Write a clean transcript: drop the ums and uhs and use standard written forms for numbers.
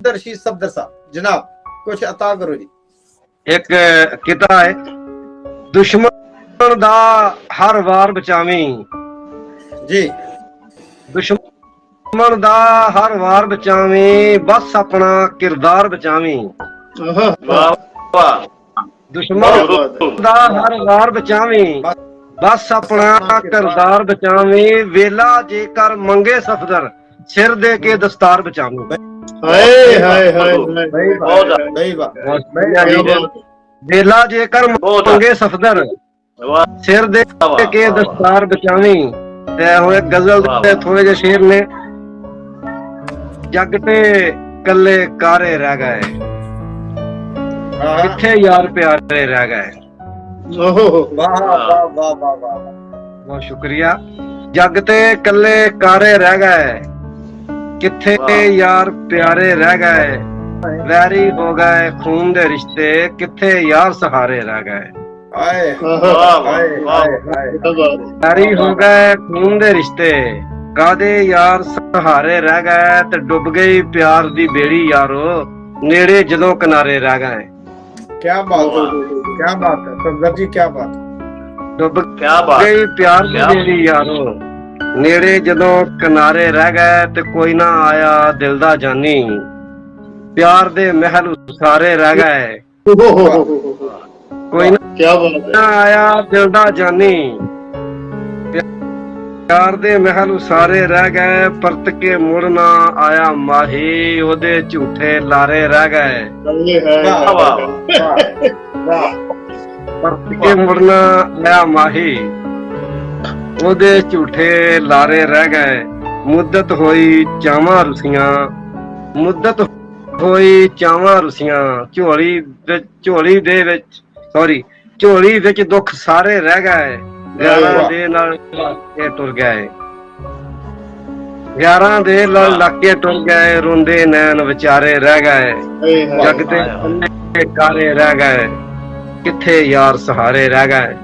दर्शी सफदर साहब जनाब कुछ अता करो जी। एक किता है, दुश्मन दा हर वार बचावी जी। दुश्मन दा हर वार बचावी, बस अपना किरदार बचावी। वाह वाह दुश्मन दा हर वार बचावी, बस अपना किरदार बचावी। वेला जेकर मंगे सफदर, सिर दे के दस्तार बचावी। हाय हाय हाय सही बहुत बात सही बात क्या बात वेला जेकर मंगे सफदर, वाह सिर दे के वाह दस्तार बचावी। ते हुण एक गजल दे थोड़े जे शेर ने। जग ते कल्ले कारे रह गए, किथे यार प्यारे रह गए। वाह वाह वाह वाह वाह। बहुत शुक्रिया। जग ते कल्ले कारे रह गए, किथे यार प्यारे रह गए। वैरी हो गए खून दे रिश्ते, किथे यार सहारे रह गए। आए वाह आए वाह आए वैरी हो गए खून दे रिश्ते, कादे यार सहारे रह गए। ते डुब गई प्यार दी बेड़ी यारो, नेड़े जदों किनारे रह गए। क्या बात है क्या बात है सफदर जी क्या बात है। डुब क्या बात गई प्यार दी बेड़ी यारो, नेड़े जदों किनारे रह गए। ते कोई ना आया दिल दा जानी, प्यार दे महल उसारे रह गए। कोई क्या बात ना आया दिल दा जानी, प्यार दे महल उसारे रह गए। परत के मुड़ ना आया माही, ओदे झूठे लारे रह गए। वाह वाह परत के मुड़ ना आया माही, ओदे झूठे लारे रह गए। मुद्दत होई चावां रुसियां, मुद्दत होई चावां रुसियां। ਝੋਲੀ ਦੇ ਵਿੱਚ ਝੋਲੀ ਵਿੱਚ ਦੁੱਖ ਸਾਰੇ ਰਹਿ ਗਏ। ਯਾਰਾਂ ਦੇ ਨਾਲ ਲੱਗ ਕੇ ਟੁਰ ਗਏ, ਯਾਰਾਂ ਦੇ ਨਾਲ ਲੱਗ ਕੇ ਟੁਰ ਗਏ। ਰੋਂਦੇ ਨੈਣ ਵਿਚਾਰੇ ਰਹਿ ਗਏ। ਜਗ ਤੇ ਕੱਲੇ ਕਾਰੇ ਰਹਿ ਗਏ, ਕਿੱਥੇ ਯਾਰ ਸਹਾਰੇ ਰਹਿ ਗਏ।